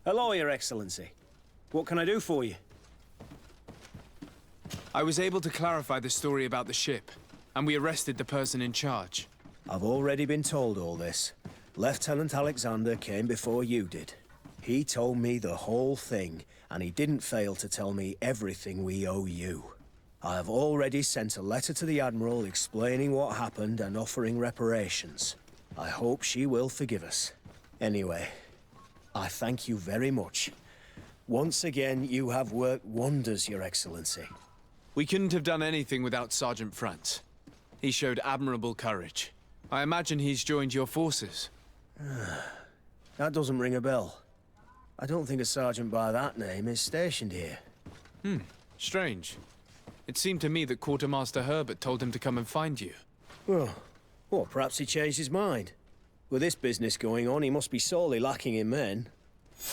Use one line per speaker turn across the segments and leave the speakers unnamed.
Hello, Your Excellency. What can I do for you?
I was able to clarify the story about the ship, and we arrested the person in charge.
I've already been told all this. Lieutenant Alexander came before you did. He told me the whole thing, and he didn't fail to tell me everything we owe you. I have already sent a letter to the Admiral explaining what happened and offering reparations. I hope she will forgive us. Anyway, I thank you very much. Once again, you have worked wonders, Your Excellency.
We couldn't have done anything without Sergeant Frantz. He showed admirable courage. I imagine he's joined your forces.
That doesn't ring a bell. I don't think a sergeant by that name is stationed here.
Strange. It seemed to me that Quartermaster Herbert told him to come and find you.
Well, perhaps he changed his mind. With this business going on, he must be sorely lacking in men.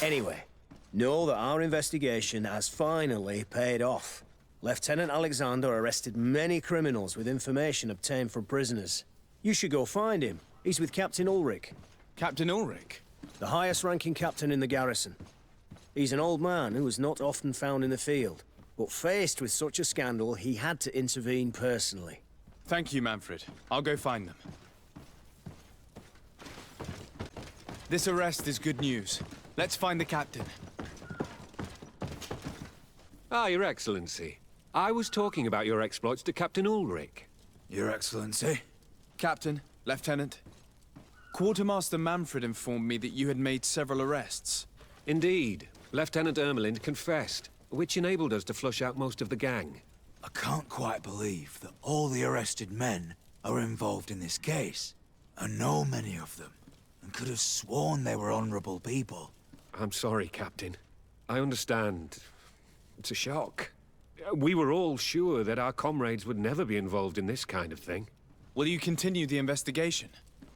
Anyway, know that our investigation has finally paid off. Lieutenant Alexander arrested many criminals with information obtained from prisoners. You should go find him. He's with Captain Ulrich.
Captain Ulrich?
The highest-ranking captain in the garrison. He's an old man who was not often found in the field, but faced with such a scandal, he had to intervene personally.
Thank you, Manfred. I'll go find them. This arrest is good news. Let's find the captain.
Ah, Your Excellency. I was talking about your exploits to Captain Ulrich.
Your Excellency?
Captain, Lieutenant. Quartermaster Manfred informed me that you had made several arrests.
Indeed. Lieutenant Ermelind confessed, which enabled us to flush out most of the gang.
I can't quite believe that all the arrested men are involved in this case. I know many of them, and could have sworn they were honorable people.
I'm sorry, Captain. I understand. It's a shock. We were all sure that our comrades would never be involved in this kind of thing.
Will you continue the investigation?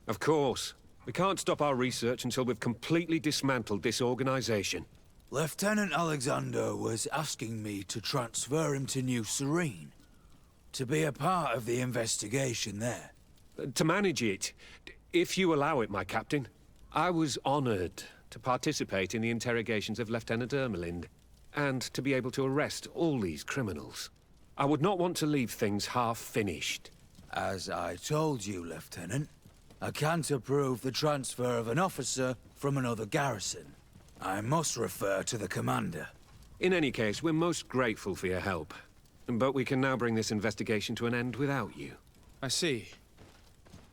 Of course. We can't stop our research until we've completely dismantled this organization.
Lieutenant Alexander was asking me to transfer him to New Serene, to be a part of the investigation there.
To manage it, if you allow it, my captain. I was honored to participate in the interrogations of Lieutenant Ermelind, and to be able to arrest all these criminals. I would not want to leave things half-finished.
As I told you, Lieutenant, I can't approve the transfer of an officer from another garrison. I must refer to the commander.
In any case, we're most grateful for your help. But we can now bring this investigation to an end without you.
I see.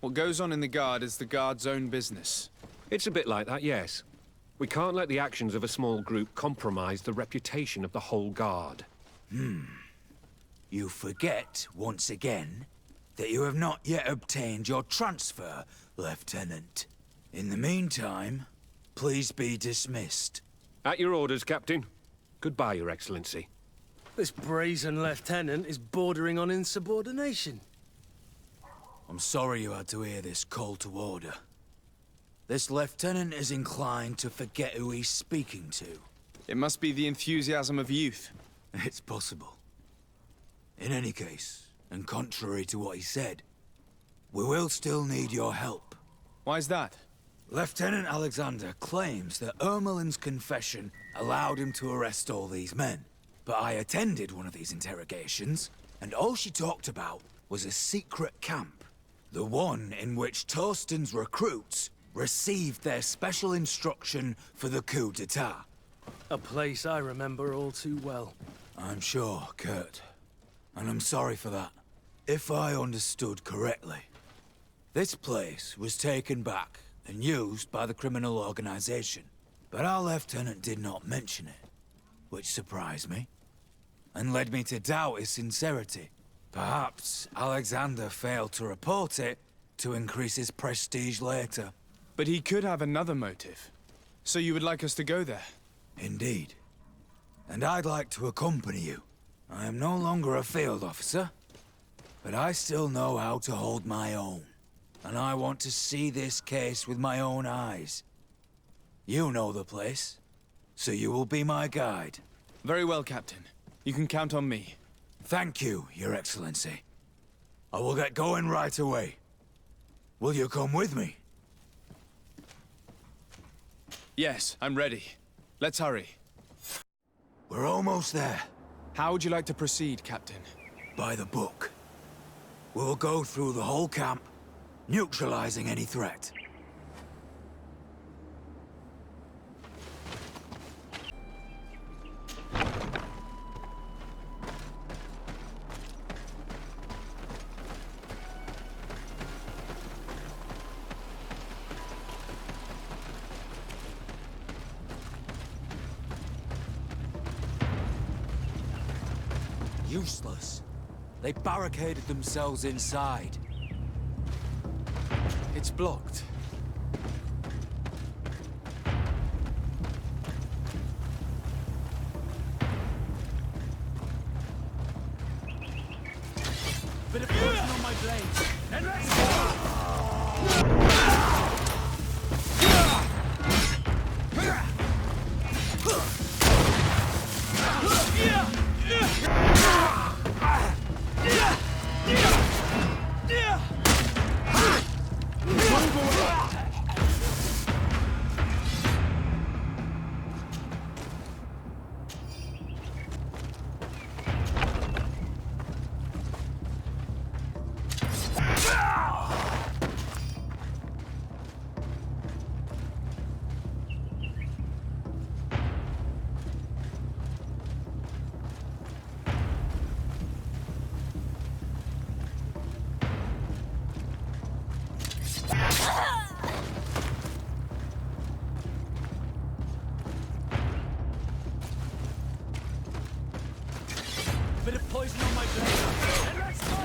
What goes on in the Guard is the Guard's own business.
It's a bit like that, yes. We can't let the actions of a small group compromise the reputation of the whole Guard.
You forget, once again, that you have not yet obtained your transfer, Lieutenant. In the meantime, please be dismissed.
At your orders, Captain. Goodbye, Your Excellency.
This brazen lieutenant is bordering on insubordination.
I'm sorry you had to hear this call to order. This lieutenant is inclined to forget who he's speaking to.
It must be the enthusiasm of youth.
It's possible. In any case, and contrary to what he said, we will still need your help.
Why's that?
Lieutenant Alexander claims that Ermelin's confession allowed him to arrest all these men. But I attended one of these interrogations, and all she talked about was a secret camp. The one in which Torsten's recruits received their special instruction for the coup d'etat.
A place I remember all too well.
I'm sure, Kurt. And I'm sorry for that. If I understood correctly, this place was taken back and used by the criminal organization. But our lieutenant did not mention it, which surprised me, and led me to doubt his sincerity. Perhaps Alexander failed to report it to increase his prestige later.
But he could have another motive. So you would like us to go there?
Indeed. And I'd like to accompany you. I am no longer a field officer, but I still know how to hold my own. And I want to see this case with my own eyes. You know the place, so you will be my guide.
Very well, Captain. You can count on me.
Thank you, Your Excellency. I will get going right away. Will you come with me?
Yes, I'm ready. Let's hurry.
We're almost there.
How would you like to proceed, Captain?
By the book. We'll go through the whole camp, neutralizing any threat. Useless. They barricaded themselves inside.
It's blocked.
Bit of poison on my blade. And let's bit of poison on my blade. And let's go!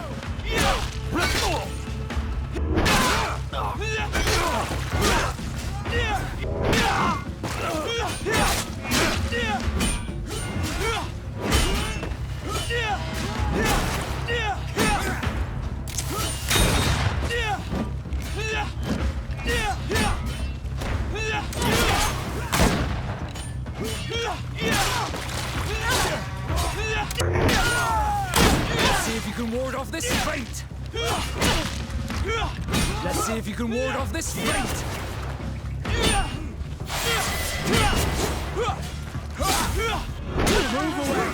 Let's see if you can ward off this fate! Let's see if you can ward off this fate! Move away!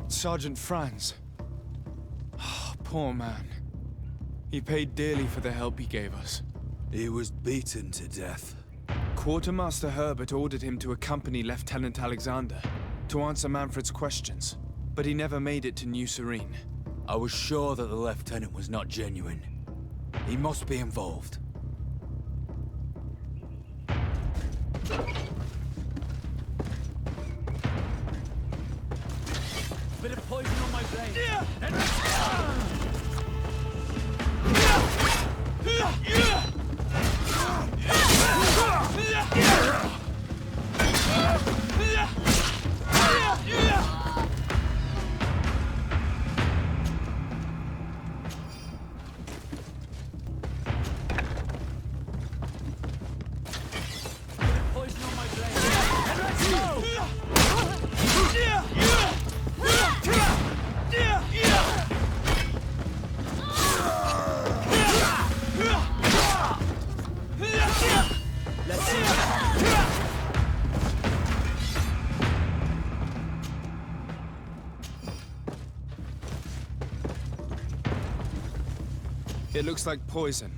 Sergeant Franz. Oh, poor man. He paid dearly for the help he gave us.
He was beaten to death.
Quartermaster Herbert ordered him to accompany Lieutenant Alexander to answer Manfred's questions, but he never made it to New Serene.
I was sure that the lieutenant was not genuine. He must be involved. Bit of poison on my blade. And let's go! Poison on my blade. And let's go! Let's see.
It looks like poison.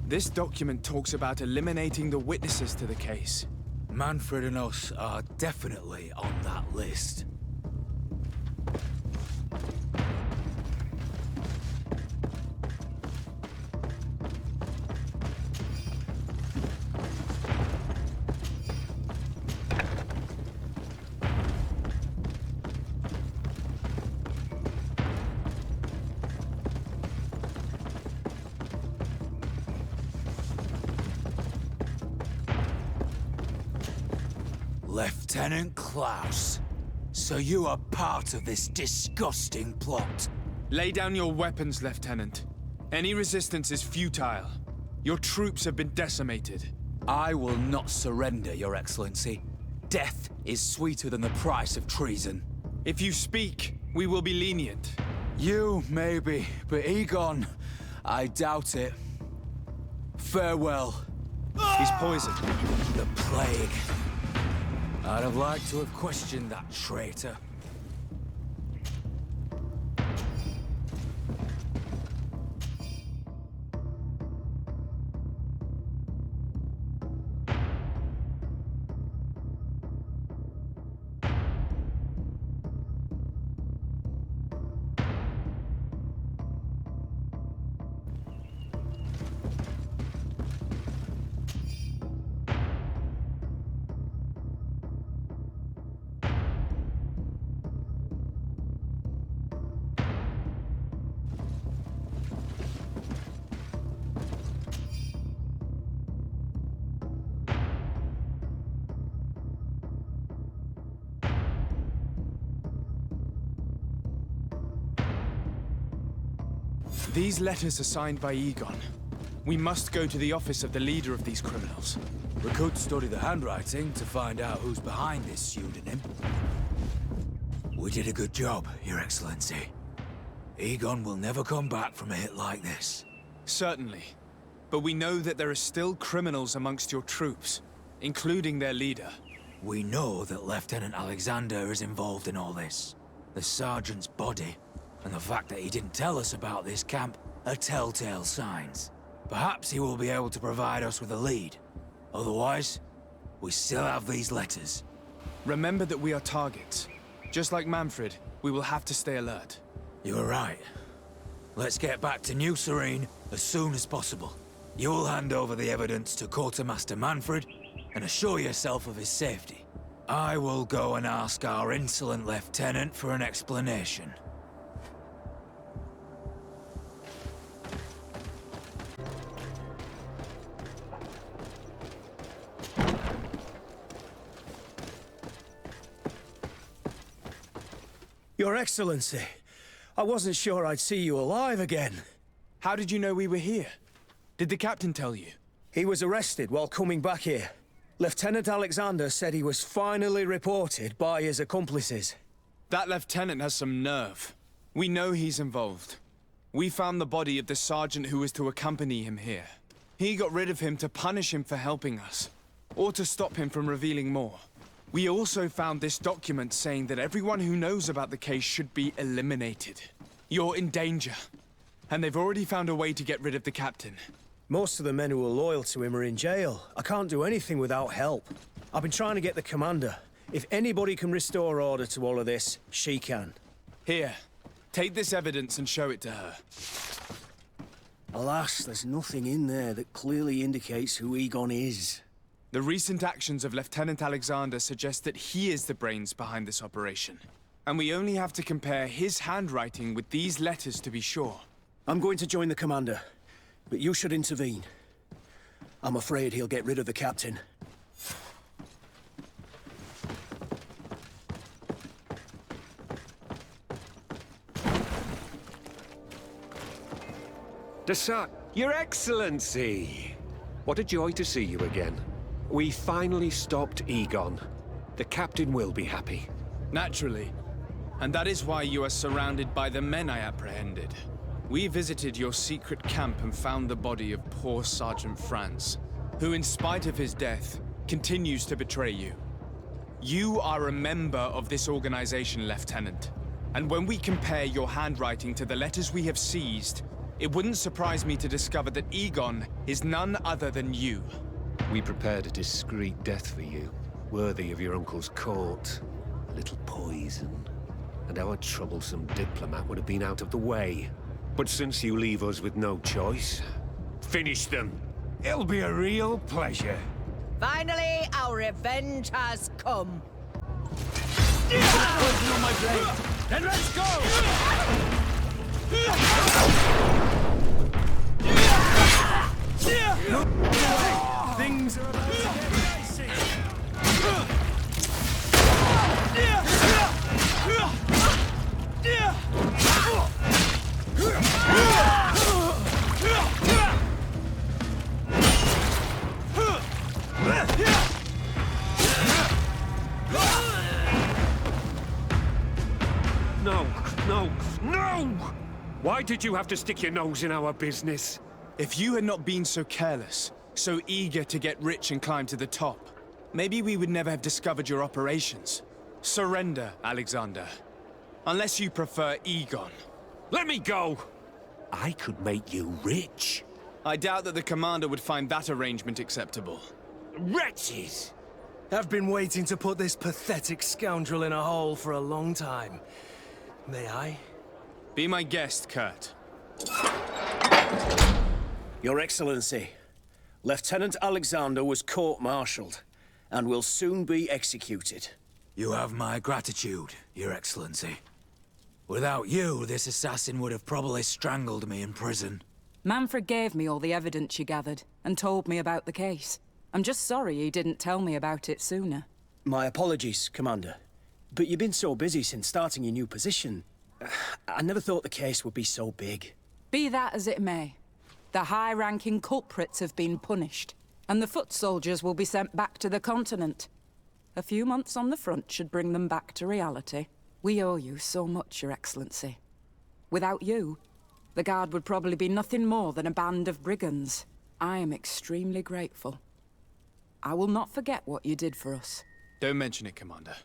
This document talks about eliminating the witnesses to the case.
Manfred and us are definitely on that list. Lieutenant Klaus. So you are part of this disgusting plot.
Lay down your weapons, Lieutenant. Any resistance is futile. Your troops have been decimated.
I will not surrender, Your Excellency. Death is sweeter than the price of treason.
If you speak, we will be lenient.
You, maybe, but Egon, I doubt it. Farewell.
He's poisoned.
The plague. I'd have liked to have questioned that traitor.
These letters are signed by Egon. We must go to the office of the leader of these criminals.
We could study the handwriting to find out who's behind this pseudonym. We did a good job, Your Excellency. Egon will never come back from a hit like this.
Certainly. But we know that there are still criminals amongst your troops, including their leader.
We know that Lieutenant Alexander is involved in all this. The sergeant's body, and the fact that he didn't tell us about this camp, are telltale signs. Perhaps he will be able to provide us with a lead. Otherwise, we still have these letters.
Remember that we are targets. Just like Manfred, we will have to stay alert.
You are right. Let's get back to New Serene as soon as possible. You will hand over the evidence to Quartermaster Manfred and assure yourself of his safety. I will go and ask our insolent lieutenant for an explanation.
Your Excellency, I wasn't sure I'd see you alive again.
How did you know we were here? Did the captain tell you?
He was arrested while coming back here. Lieutenant Alexander said he was finally reported by his accomplices.
That lieutenant has some nerve. We know he's involved. We found the body of the sergeant who was to accompany him here. He got rid of him to punish him for helping us, or to stop him from revealing more. We also found this document saying that everyone who knows about the case should be eliminated. You're in danger, and they've already found a way to get rid of the captain.
Most of the men who are loyal to him are in jail. I can't do anything without help. I've been trying to get the commander. If anybody can restore order to all of this, she can.
Here, take this evidence and show it to her.
Alas, there's nothing in there that clearly indicates who Egon is.
The recent actions of Lieutenant Alexander suggest that he is the brains behind this operation. And we only have to compare his handwriting with these letters to be sure.
I'm going to join the commander, but you should intervene. I'm afraid he'll get rid of the captain.
Your Excellency! What a joy to see you again. We finally stopped Egon. The captain will be happy.
Naturally. And that is why you are surrounded by the men I apprehended. We visited your secret camp and found the body of poor Sergeant Franz, who in spite of his death, continues to betray you. You are a member of this organization, Lieutenant. And when we compare your handwriting to the letters we have seized, it wouldn't surprise me to discover that Egon is none other than you.
We prepared a discreet death for you, worthy of your uncle's court. A little poison, and our troublesome diplomat would have been out of the way. But since you leave us with no choice, finish them. It'll be a real pleasure.
Finally, our revenge has come.
Then let's go! Things are about to get dicey.
Why did you have to stick your nose in our business?
If you had not been so careless, so eager to get rich and climb to the top, maybe we would never have discovered your operations. Surrender, Alexander. Unless you prefer Egon.
Let me go! I could make you rich.
I doubt that the commander would find that arrangement acceptable.
Wretches!
I've been waiting to put this pathetic scoundrel in a hole for a long time. May I?
Be my guest, Kurt.
Your Excellency, Lieutenant Alexander was court-martialed and will soon be executed.
You have my gratitude, Your Excellency. Without you, this assassin would have probably strangled me in prison.
Manfred gave me all the evidence you gathered, and told me about the case. I'm just sorry he didn't tell me about it sooner.
My apologies, Commander. But you've been so busy since starting your new position. I never thought the case would be so big.
Be that as it may, the high-ranking culprits have been punished, and the foot soldiers will be sent back to the continent. A few months on the front should bring them back to reality. We owe you so much, Your Excellency. Without you, the Guard would probably be nothing more than a band of brigands. I am extremely grateful. I will not forget what you did for us.
Don't mention it, Commander.